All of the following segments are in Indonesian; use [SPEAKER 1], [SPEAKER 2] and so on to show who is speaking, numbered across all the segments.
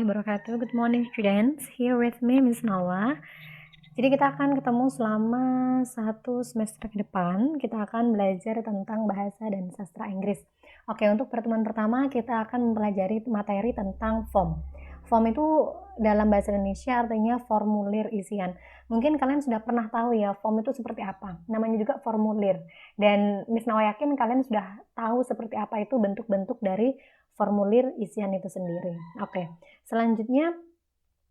[SPEAKER 1] wabarakatuh. Good morning students. Here with me Miss Nawa. Jadi kita akan ketemu selama 1 semester ke depan. Kita akan belajar tentang bahasa dan sastra Inggris. Oke, untuk pertemuan pertama kita akan mempelajari materi tentang form. Form itu dalam bahasa Indonesia artinya formulir isian. Mungkin kalian sudah pernah tahu ya form itu seperti apa. Namanya juga formulir. Dan Miss Nawa yakin kalian sudah tahu seperti apa itu bentuk-bentuk dari formulir isian itu sendiri. Oke, selanjutnya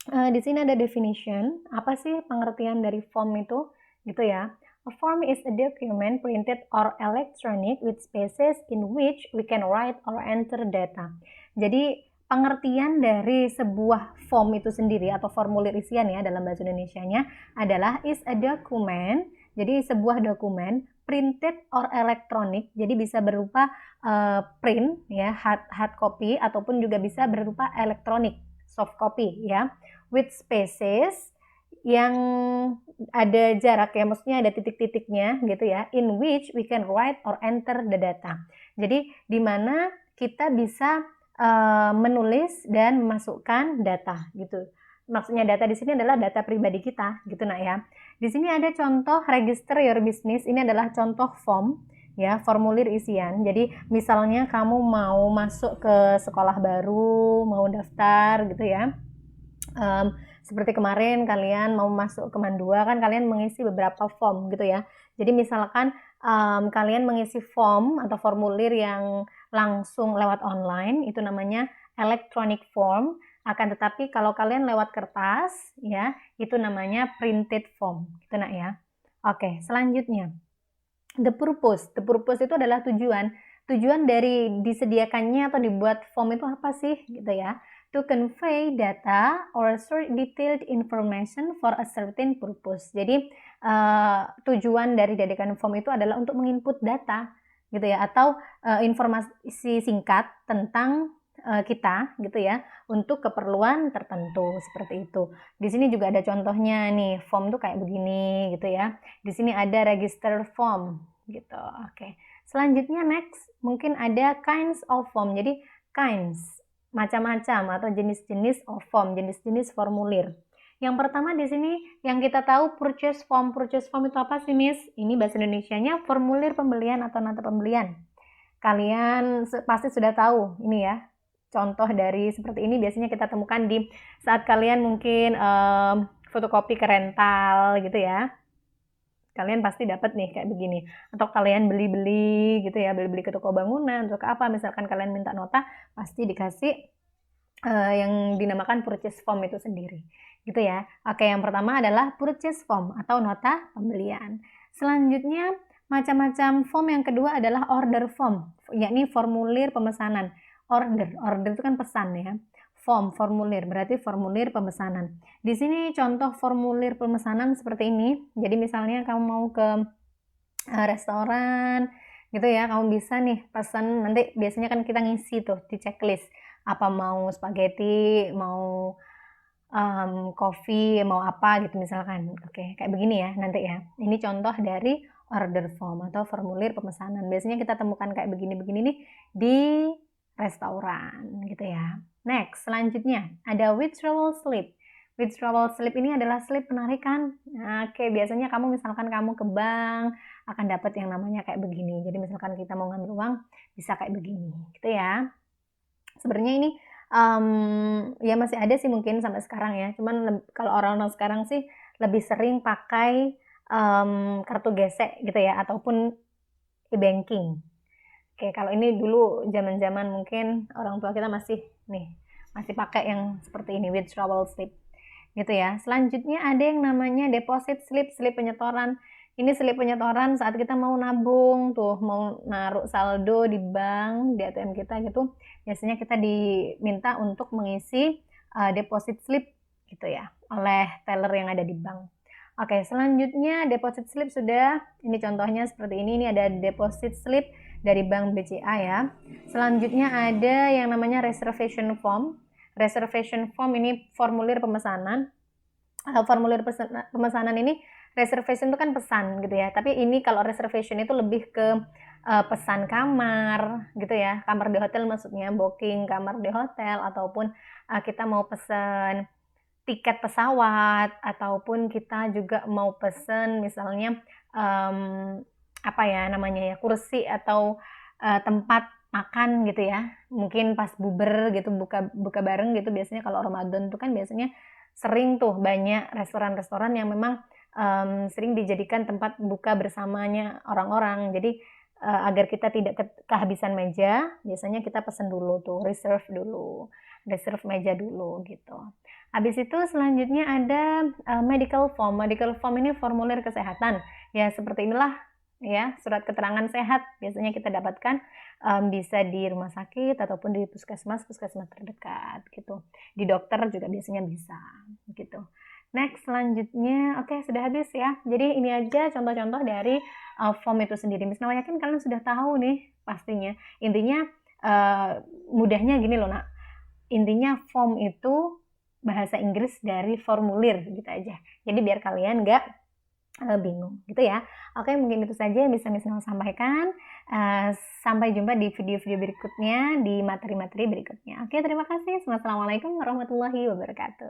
[SPEAKER 1] di sini ada definition. Apa sih pengertian dari form itu? Gitu ya. A form is a document printed or electronic with spaces in which we can write or enter data. Jadi pengertian dari sebuah form itu sendiri atau formulir isian ya dalam bahasa Indonesianya adalah is a document. Jadi sebuah dokumen printed or electronic. Jadi bisa berupa print ya, hard copy ataupun juga bisa berupa elektronik, soft copy ya, with spaces yang ada jarak ya, maksudnya ada titik-titiknya gitu ya, in which we can write or enter the data. Jadi di mana kita bisa menulis dan memasukkan data gitu. Maksudnya data di sini adalah data pribadi kita gitu nak ya. Di sini ada contoh register your business. Ini adalah contoh form ya, formulir isian. Jadi misalnya kamu mau masuk ke sekolah baru, mau daftar gitu ya. Seperti kemarin kalian mau masuk ke Mandua kan kalian mengisi beberapa form gitu ya. Jadi misalkan kalian mengisi form atau formulir yang langsung lewat online, itu namanya electronic form. Akan tetapi kalau kalian lewat kertas ya, itu namanya printed form gitu nak ya. Oke, selanjutnya the purpose. The purpose itu adalah tujuan. Tujuan dari disediakannya atau dibuat form itu apa sih gitu ya? To convey data or store detailed information for a certain purpose. Jadi tujuan dari dijadikan form itu adalah untuk menginput data gitu ya, atau informasi singkat tentang kita gitu ya, untuk keperluan tertentu seperti itu. Di sini juga ada contohnya nih, form tuh kayak begini gitu ya. Di sini ada register form gitu. Oke. Selanjutnya next, mungkin ada kinds of form. Jadi kinds, macam-macam atau jenis-jenis of form, jenis-jenis formulir. Yang pertama di sini yang kita tahu purchase form. Purchase form itu apa sih, Miss? Ini bahasa Indonesianya formulir pembelian atau nota pembelian. Kalian pasti sudah tahu ini ya. Contoh dari seperti ini biasanya kita temukan di saat kalian mungkin fotokopi ke rental gitu ya. Kalian pasti dapat nih kayak begini. Atau kalian beli-beli gitu ya, beli-beli ke toko bangunan atau ke apa, misalkan kalian minta nota, pasti dikasih yang dinamakan purchase form itu sendiri gitu ya. Oke, yang pertama adalah purchase form atau nota pembelian. Selanjutnya macam-macam form yang kedua adalah order form, yakni formulir pemesanan. Order itu kan pesan ya. Form, formulir, berarti formulir pemesanan. Di sini contoh formulir pemesanan seperti ini. Jadi misalnya kamu mau ke restoran gitu ya, kamu bisa nih pesan, nanti biasanya kan kita ngisi tuh di checklist, apa mau spaghetti, mau coffee, mau apa gitu misalkan. Oke, kayak begini ya nanti ya. Ini contoh dari order form atau formulir pemesanan. Biasanya kita temukan kayak begini-begini nih di restoran gitu ya. Next, selanjutnya ada withdrawal slip. Withdrawal slip ini adalah slip penarikan. Nah, oke, biasanya kamu misalkan kamu ke bank akan dapat yang namanya kayak begini. Jadi misalkan kita mau ngambil uang bisa kayak begini gitu ya. Sebenarnya ini ya masih ada sih mungkin sampai sekarang ya. Cuman kalau orang-orang sekarang sih lebih sering pakai kartu gesek gitu ya, ataupun e-banking. Oke, kalau ini dulu zaman-zaman mungkin orang tua kita masih pakai yang seperti ini, withdrawal slip gitu ya. Selanjutnya ada yang namanya deposit slip, slip penyetoran. Ini slip penyetoran saat kita mau nabung tuh, mau naruh saldo di bank, di ATM kita gitu. Biasanya kita diminta untuk mengisi deposit slip gitu ya, oleh teller yang ada di bank. Oke, selanjutnya deposit slip sudah, ini contohnya seperti ini ada deposit slip dari Bank BCA ya. Selanjutnya ada yang namanya reservation form. Reservation form ini formulir pemesanan. Formulir pemesanan ini reservation itu kan pesan gitu ya. Tapi ini kalau reservation itu lebih ke pesan kamar gitu ya. Kamar di hotel maksudnya, booking kamar di hotel, ataupun kita mau pesan tiket pesawat, ataupun kita juga mau pesen misalnya apa ya namanya ya, kursi atau tempat makan gitu ya. Mungkin pas buber gitu, buka buka bareng gitu, biasanya kalau Ramadan tuh kan biasanya sering tuh banyak restoran-restoran yang memang sering dijadikan tempat buka bersamanya orang-orang. Jadi agar kita tidak kehabisan meja, biasanya kita pesen dulu tuh, reserve meja dulu gitu. Habis itu selanjutnya ada medical form. Medical form ini formulir kesehatan. Ya seperti inilah ya, surat keterangan sehat biasanya kita dapatkan bisa di rumah sakit ataupun di puskesmas terdekat gitu. Di dokter juga biasanya bisa gitu. Next selanjutnya, oke sudah habis ya. Jadi ini aja contoh-contoh dari form itu sendiri. Miss Nawa yakin kalian sudah tahu nih pastinya. Intinya mudahnya gini loh nak. Intinya form itu bahasa Inggris dari formulir gitu aja. Jadi biar kalian nggak bingung gitu ya. Oke, mungkin itu saja yang bisa Miss Nawa sampaikan. Sampai jumpa di video-video berikutnya, di materi-materi berikutnya. Oke, terima kasih. Wassalamualaikum warahmatullahi wabarakatuh.